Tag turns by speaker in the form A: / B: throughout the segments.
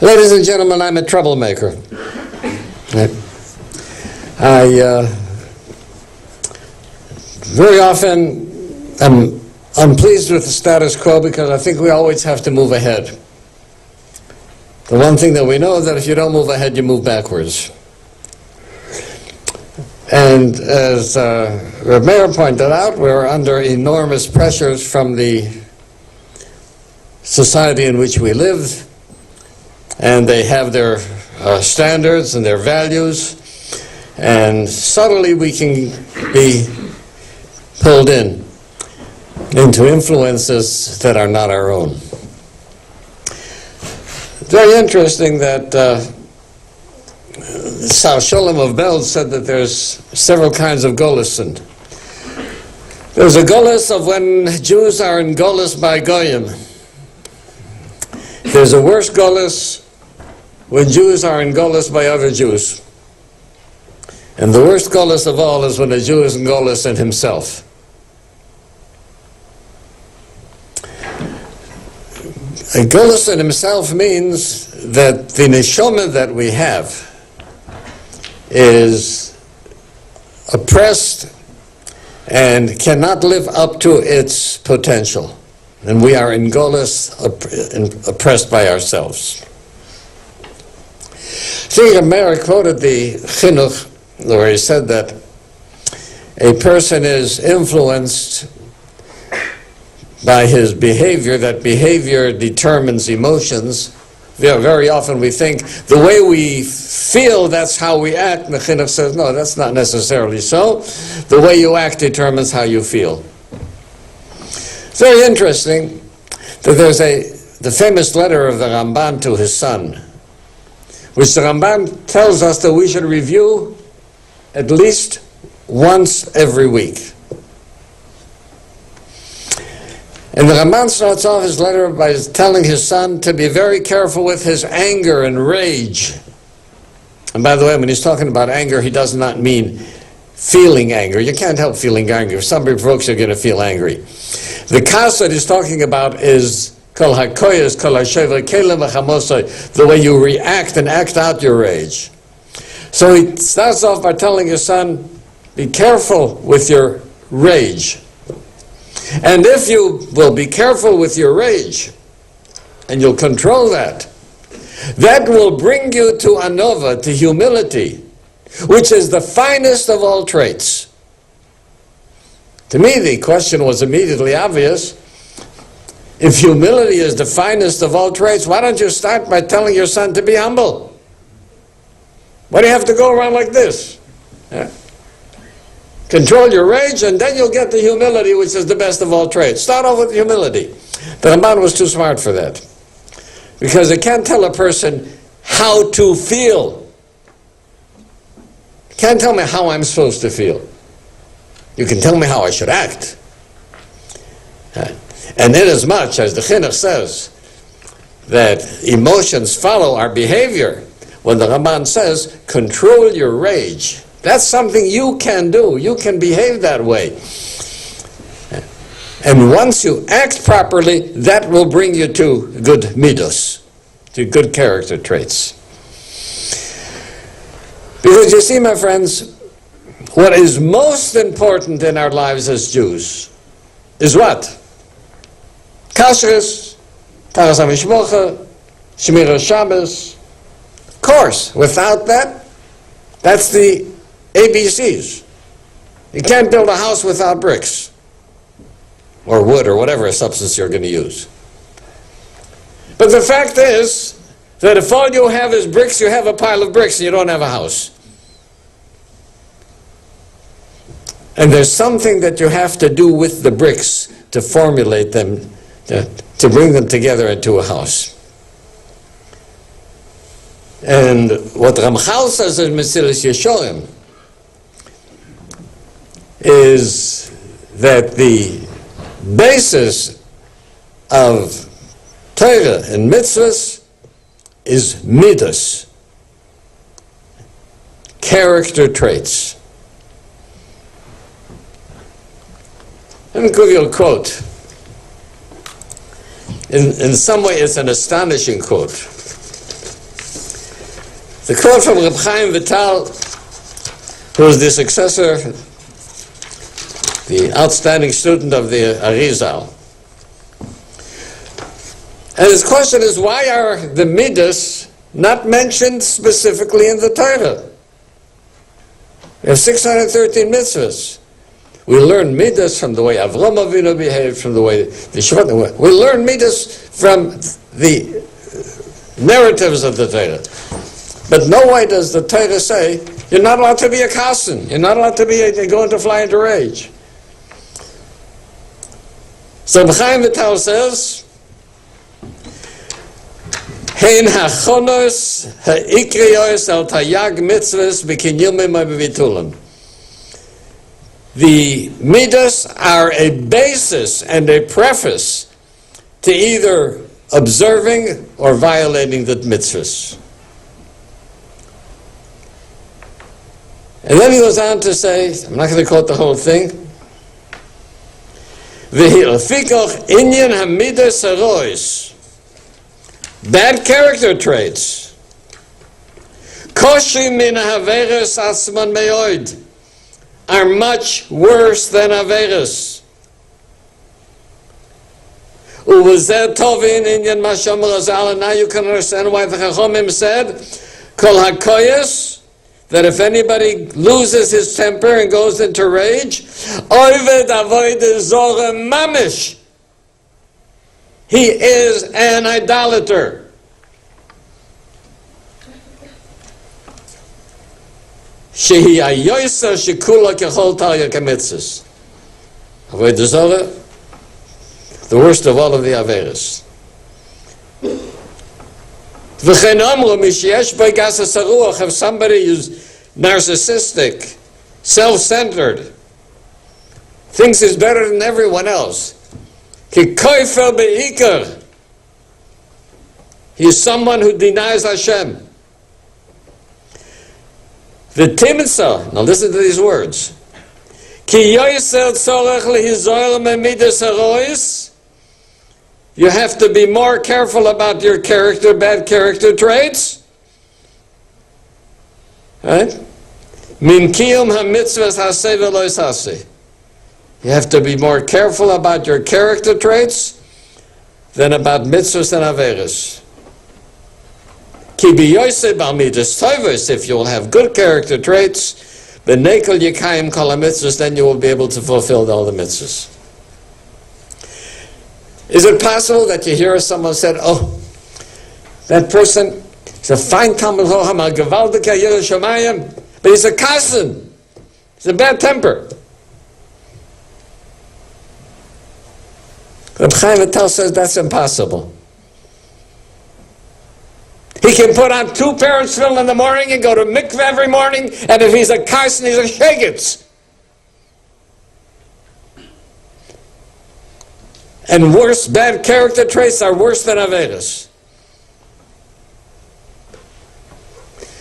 A: Ladies and gentlemen, I'm a troublemaker. I very often am unpleased with the status quo because I think we always have to move ahead. The one thing that we know is that if you don't move ahead, you move backwards. And as Rabbi pointed out, we're under enormous pressures from the society in which we live, and they have their standards and their values, and subtly we can be pulled into influences that are not our own. It's very interesting that Sar Sholem of Belz said that there's several kinds of Golison. There's a Golus of when Jews are in Golus by Goyim. There's a worse Golus when Jews are in Golus by other Jews. And the worst Golus of all is when a Jew is in Golus in himself. A Golus in himself means that the neshama that we have is oppressed and cannot live up to its potential. And we are in Golus, oppressed by ourselves. See, Meir quoted the Chinuch, where he said that a person is influenced by his behavior, that behavior determines emotions. Very often we think the way we feel, that's how we act. The Chinuch says, no, that's not necessarily so. The way you act determines how you feel. It's very interesting that there's the famous letter of the Ramban to his son, which the Ramban tells us that we should review at least once every week. And the Ramban starts off his letter by telling his son to be very careful with his anger and rage. And by the way, when he's talking about anger, he does not mean feeling anger. You can't help feeling angry. If somebody provokes you, you're going to feel angry. The kas that he's talking about is kol hakoyes, kol hashever kelem v'chamosoi, the way you react and act out your rage. So he starts off by telling his son, be careful with your rage. And if you will be careful with your rage, and you'll control that, that will bring you to anova, to humility, which is the finest of all traits. To me, the question was immediately obvious. If humility is the finest of all traits, why don't you start by telling your son to be humble? Why do you have to go around like this? Yeah. Control your rage, and then you'll get the humility, which is the best of all traits. Start off with humility. The Ramban was too smart for that, because it can't tell a person how to feel. You can't tell me how I'm supposed to feel. You can tell me how I should act. And inasmuch as the Chinuch says that emotions follow our behavior, when the Ramban says, control your rage, that's something you can do. You can behave that way. And once you act properly, that will bring you to good midos, to good character traits. Because you see, my friends, what is most important in our lives as Jews is what? Kashrus, Taras HaMishpocha, Shmiras Shabbos. Of course, without that, that's the ABCs. You can't build a house without bricks, or wood, or whatever substance you're going to use. But the fact is that if all you have is bricks, you have a pile of bricks and you don't have a house. And there's something that you have to do with the bricks to formulate them, to bring them together into a house. And what Ramchal says in Mesilas Yesharim is that the basis of Torah and mitzvahs is midas, character traits. Let me give you a quote. In some way, it's an astonishing quote. The quote from Reb Chaim Vital, who was the successor, the outstanding student of the Arizal. And his question is, why are the Midas not mentioned specifically in the Torah? We have 613 mitzvahs. We learn Midas from the way Avram Avinu behaved, from the way the Shvat. We learn Midas from the narratives of the Torah. But no way does the Torah say, you're not allowed to be a kassen. You're not allowed to go into fly into rage. So Chaim Vital says, Hein hachonos ha'ikrios al tayag mitzvahs b'kinyumim ha'bivitulim. The midas are a basis and a preface to either observing or violating the mitzvahs. And then he goes on to say, I'm not going to quote the whole thing, V'hilfikoch inyan hamidas harois, bad character traits, koshim min haveres asman me'od, are much worse than averes. Uvazeh tovin inyan masham razal, and now you can understand why the Chachomim said, kol hakoyes, that if anybody loses his temper and goes into rage, oived avoid zora mamish, he is an idolater. Shehi ayoysa shekula kechol talya kamitzis. Avoid zora, the worst of all of the averes. If somebody is narcissistic, self-centered, thinks he's better than everyone else, he's someone who denies Hashem. The timsa, now listen to these words. You have to be more careful about your character, bad character traits. Right? Min kiyum ha-mitzvahs haseh v'lo haseh. You have to be more careful about your character traits than about mitzvahs and averes. Ki b'yoseh bal midas tovos, if you will have good character traits, b'nekel yikayim kol ha-mitzvahs, then you will be able to fulfill all the mitzvahs. Is it possible that you hear someone said, oh, that person is a fine Talmud Chacham, a gewaldiker Yireh Shamayim, but he's a kassen, he's a bad temper. Rabbi Chaim Vital says that's impossible. He can put on 2 pairs of tefillin in the morning and go to mikveh every morning, and if he's a kassen, he's a shegitz. And worse, bad character traits are worse than averes.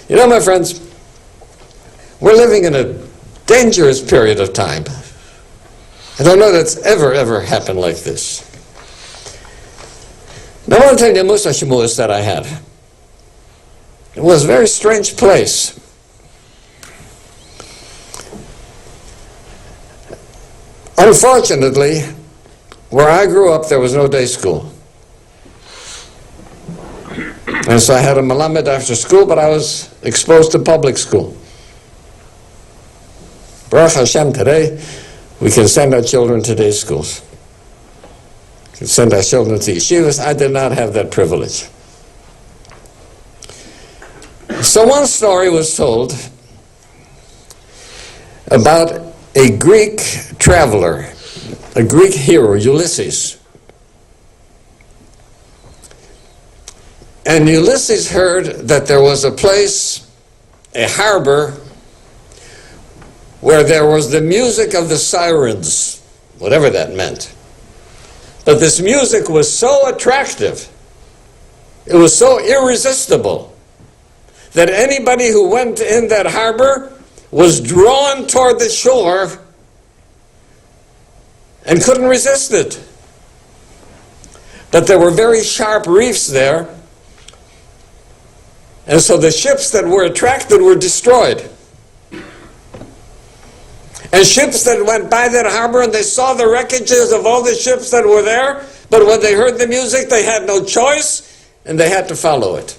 A: You know, my friends, we're living in a dangerous period of time. I don't know that's ever happened like this. Now, I want to tell you a Musa Shemulis that I had. It was a very strange place. Unfortunately, where I grew up, there was no day school. And so I had a melamed after school, but I was exposed to public school. Baruch Hashem, today, we can send our children to day schools. We can send our children to yeshivas. I did not have that privilege. So one story was told about a Greek traveler, a Greek hero, Ulysses. And Ulysses heard that there was a place, a harbor, where there was the music of the sirens, whatever that meant. But this music was so attractive, it was so irresistible, that anybody who went in that harbor was drawn toward the shore and couldn't resist it. But there were very sharp reefs there, And so the ships that were attracted were destroyed. And ships that went by that harbor and they saw the wreckages of all the ships that were there, but when they heard the music, they had no choice, and they had to follow it.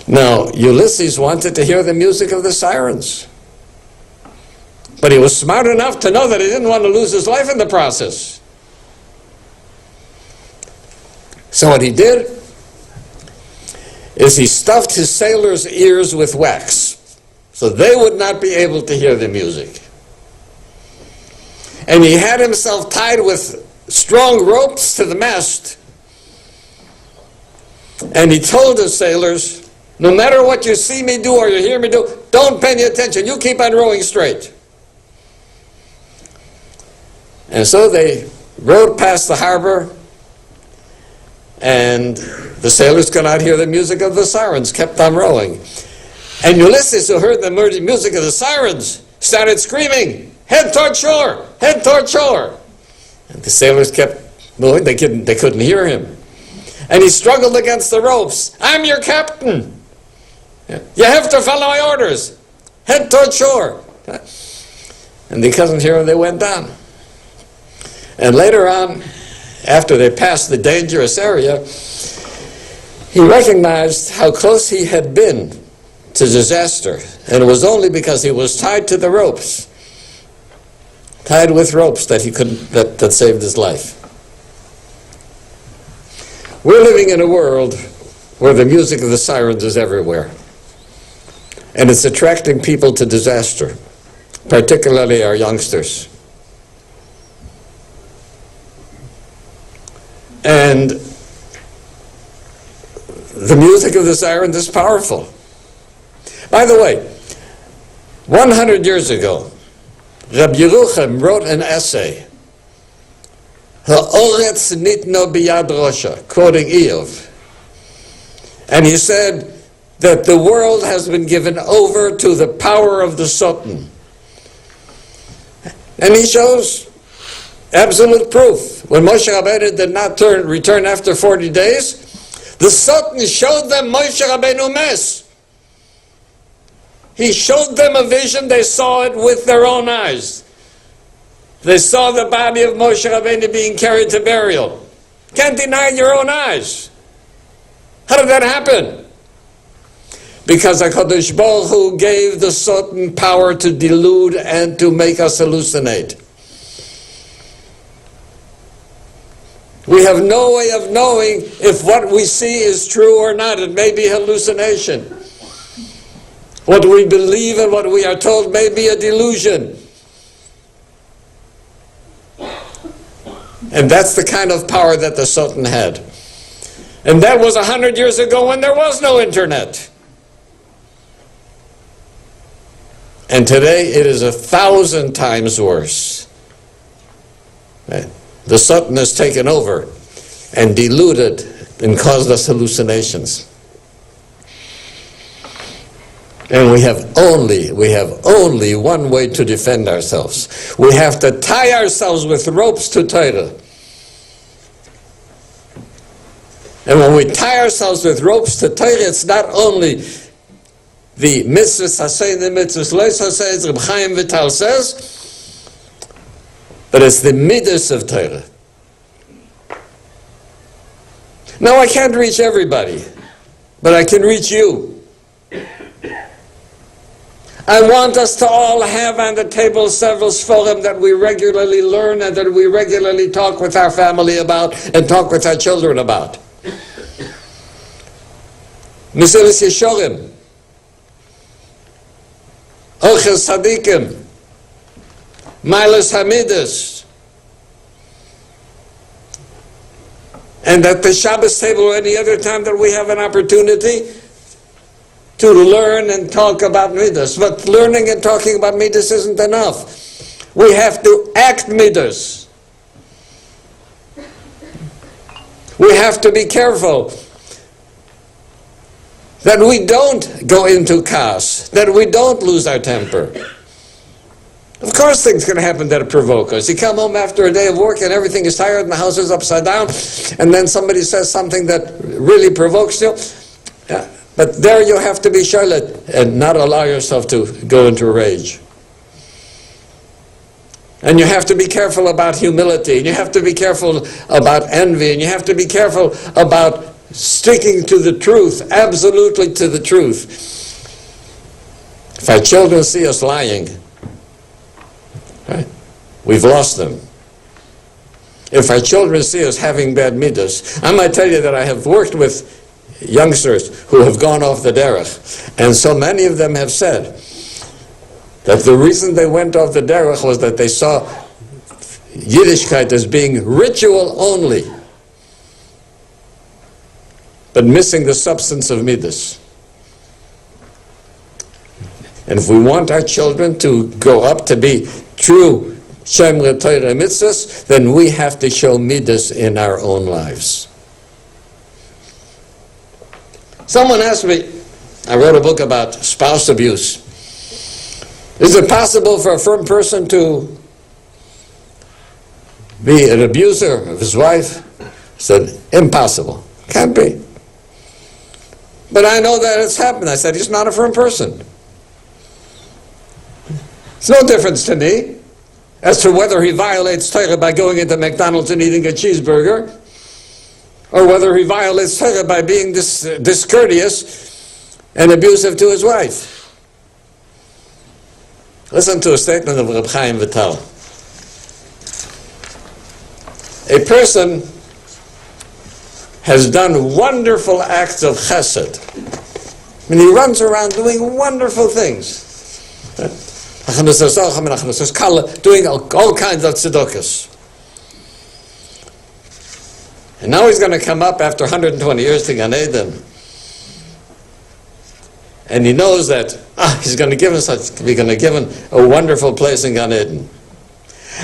A: Now, Ulysses wanted to hear the music of the sirens. But he was smart enough to know that he didn't want to lose his life in the process. So what he did is he stuffed his sailors' ears with wax, so they would not be able to hear the music. And he had himself tied with strong ropes to the mast. And he told the sailors, no matter what you see me do or you hear me do, don't pay any attention. You keep on rowing straight. And so they rowed past the harbor, and the sailors could not hear the music of the sirens, kept on rowing. And Ulysses, who heard the music of the sirens, started screaming, head toward shore, head toward shore. And the sailors kept moving, they couldn't hear him. And he struggled against the ropes. I'm your captain. You have to follow my orders. Head toward shore. And they couldn't hear him, they went down. And later on, after they passed the dangerous area, he recognized how close he had been to disaster. And it was only because he was tied to the ropes, tied with ropes, that that saved his life. We're living in a world where the music of the sirens is everywhere. And it's attracting people to disaster, particularly our youngsters. And the music of the sirens is powerful. By the way, 100 years ago, Rabbi Yerucham wrote an essay, Ha'oretz nitno biyad Rosha, quoting Eov. And he said that the world has been given over to the power of the Sultan. And he shows absolute proof. When Moshe Rabbeinu did not return after 40 days, the Sultan showed them Moshe Rabbeinu mess. He showed them a vision, they saw it with their own eyes. They saw the body of Moshe Rabbeinu being carried to burial. Can't deny your own eyes. How did that happen? Because HaKadosh Baruch Hu gave the Sultan power to delude and to make us hallucinate. We have no way of knowing if what we see is true or not. It may be hallucination. What we believe and what we are told may be a delusion. And that's the kind of power that the Sultan had. And that was 100 years ago when there was no internet. And today it is 1,000 times worse. The Sultan has taken over and deluded and caused us hallucinations. And we have only one way to defend ourselves. We have to tie ourselves with ropes to Torah. And when we tie ourselves with ropes to Torah, it's not only the mitzvahs hasei, the mitzvahs lois hasei, as Reb Chaim Vital says, but it's the midas of Torah. Now I can't reach everybody, but I can reach you. I want us to all have on the table several sforim that we regularly learn and that we regularly talk with our family about and talk with our children about. Mesilas Yesharim, Orchos Tzadikim, Milas Hamidus, and at the Shabbos table or any other time that we have an opportunity to learn and talk about Midas. But learning and talking about Midas isn't enough. We have to act Midas. We have to be careful that we don't go into chaos, that we don't lose our temper. Of course things can happen that provoke us. You come home after a day of work and everything is tired and the house is upside down, and then somebody says something that really provokes you. Yeah. But there you have to be sholet and not allow yourself to go into a rage. And you have to be careful about humility, and you have to be careful about envy, and you have to be careful about sticking to the truth, absolutely to the truth. If our children see us lying, right, we've lost them. If our children see us having bad midas, I might tell you that I have worked with youngsters who have gone off the derech, and so many of them have said that the reason they went off the derech was that they saw Yiddishkeit as being ritual only, but missing the substance of midas. And if we want our children to grow up to be true Shemre Torah mitzvahs, then we have to show midas in our own lives. Someone asked me, I wrote a book about spouse abuse. Is it possible for a firm person to be an abuser of his wife? I said, impossible. Can't be. But I know that it's happened. I said, he's not a firm person. It's no difference to me as to whether he violates Torah by going into McDonald's and eating a cheeseburger, or whether he violates Torah by being discourteous and abusive to his wife. Listen to a statement of Reb Chaim Vital. A person has done wonderful acts of chesed. I mean, he runs around doing wonderful things. Doing all kinds of tzedakos. And now he's going to come up after 120 years to Gan Eden. And he knows that he's going to give him a wonderful place in Gan Eden.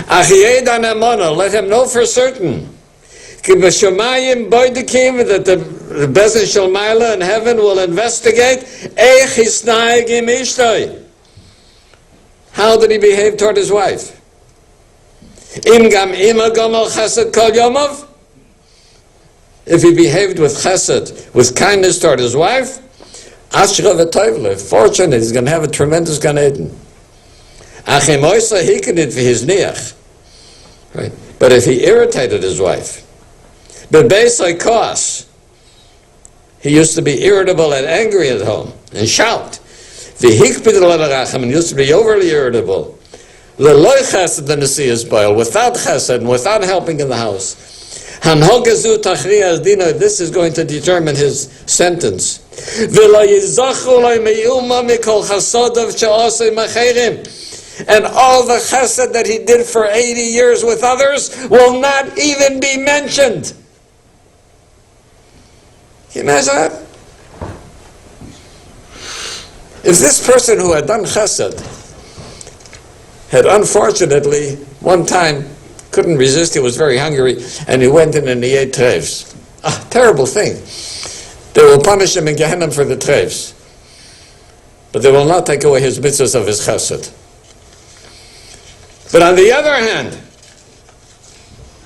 A: Let him know for certain that the Beis Shalmaila in heaven will investigate how did he behave toward his wife. If he behaved with chesed, with kindness toward his wife, fortunate, he's going to have a tremendous Gan Eden. Right? But if he irritated his wife, he used to be irritable and angry at home and shout. And used to be overly irritable. Without chesed and without helping in the house. This is going to determine his sentence. And all the chesed that he did for 80 years with others will not even be mentioned. Can you imagine that? If this person who had done chesed had unfortunately one time couldn't resist, he was very hungry, and he went in and he ate treves. Terrible thing. They will punish him in Gehenna for the treves, but they will not take away his mitzvahs of his chesed. But on the other hand,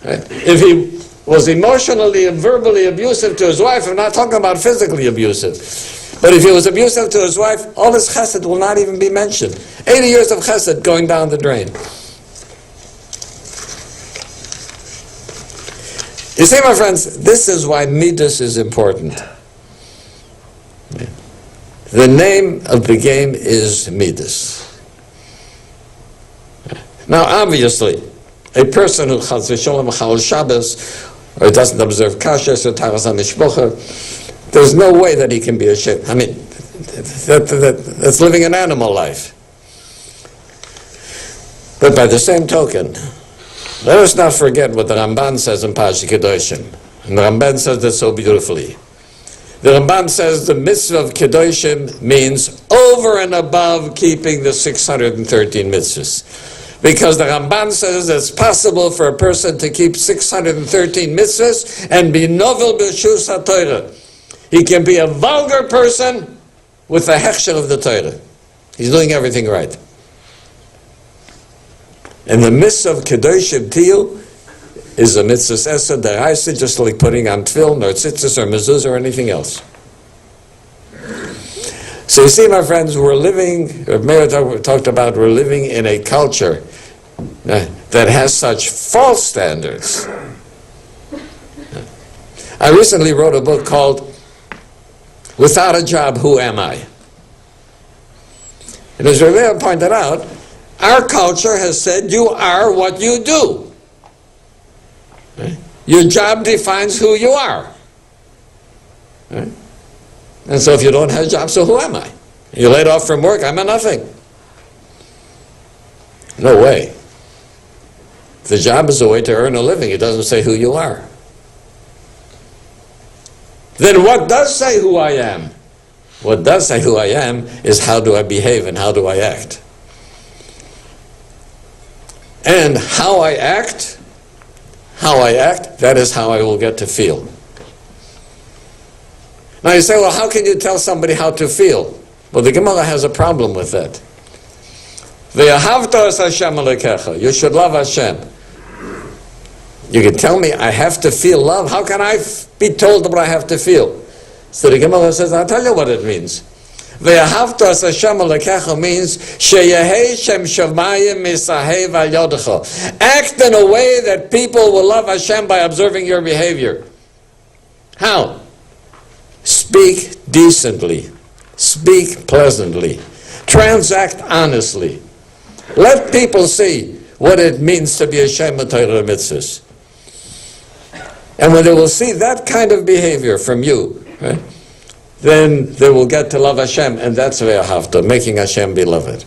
A: right, if he was emotionally and verbally abusive to his wife, I'm not talking about physically abusive, but if he was abusive to his wife, all his chesed will not even be mentioned. 80 years of chesed going down the drain. You see, my friends, this is why midas is important. The name of the game is midas. Now, obviously, a person who chas v'sholem chal Shabbos, or doesn't observe kashrus or taras hamishpocha, there's no way that he can be ashamed. I mean, that's living an animal life. But by the same token, let us not forget what the Ramban says in Parashat Kedoshim. And the Ramban says that so beautifully. The Ramban says the mitzvah of Kedoshim means over and above keeping the 613 mitzvahs. Because the Ramban says it's possible for a person to keep 613 mitzvahs and be novel b'shus ha-Torah. He can be a vulgar person with the hechsher of the Torah. He's doing everything right. And the mitzvah of Kedoshim Tiyu is a mitzvah esed deraisa, just like putting on tefillin or tzitzis or mezuzah or anything else. So you see, my friends, we're living, Meir talked about, we're living in a culture that has such false standards. I recently wrote a book called Without a Job, Who Am I? And as Rabbi pointed out, our culture has said you are what you do. Your job defines who you are. And so if you don't have a job, so who am I? You're laid off from work, I'm a nothing. No way. The job is a way to earn a living. It doesn't say who you are. Then what does say who I am? What does say who I am is how do I behave and how do I act. And how I act, that is how I will get to feel. Now you say, well, how can you tell somebody how to feel? Well, the Gemara has a problem with that. Ve'ahavta es Hashem Elokecha. You should love Hashem. You can tell me I have to feel love. How can I be told what I have to feel? So the Gemara says, I'll tell you what it means. Ve'ahavta es Hashem Elokecha means sheyehei shem shamayim misahev al yodecha. Act in a way that people will love Hashem by observing your behavior. How? Speak decently. Speak pleasantly. Transact honestly. Let people see what it means to be a Shema Torah mitzvahs. And when they will see that kind of behavior from you, right, then they will get to love Hashem, and that's ve'ahavta, making Hashem beloved.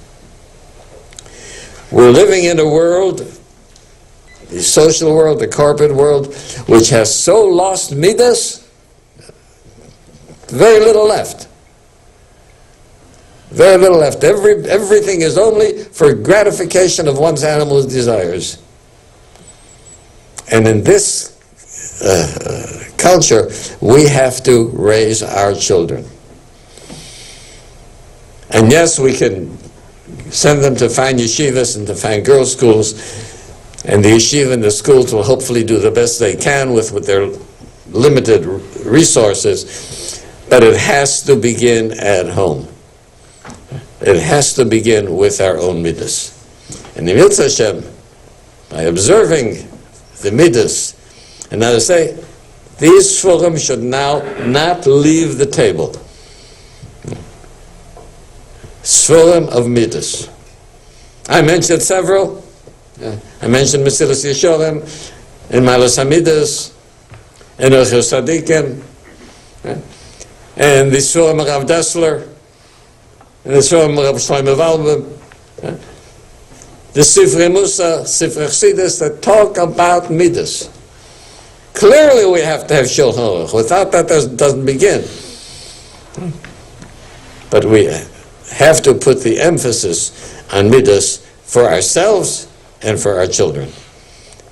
A: We're living in a world, the social world, the corporate world, which has so lost midas, very little left. Very little left. Everything is only for gratification of one's animal desires. And in this culture, we have to raise our children. And yes, we can send them to fine yeshivas and to fine girls' schools, and the yeshiva and the schools will hopefully do the best they can with their limited resources, but it has to begin at home. It has to begin with our own midas. And the mitzvah Hashem, by observing the midas, and now to say, these shvurim should now not leave the table. Shvurim of midas. I mentioned several. I mentioned Mesilas Yesharim, in Malas HaMidas, in Orchos Tzadikim, and the shvurim of Rav Dessler, and the shvurim of Rav Shlomo Waldman, the Sifrei Musa, Sifrei Chassidus, that talk about midas. Clearly we have to have Shulchan Aruch. Without that, it doesn't begin. But we have to put the emphasis on midas for ourselves and for our children.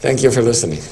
A: Thank you for listening.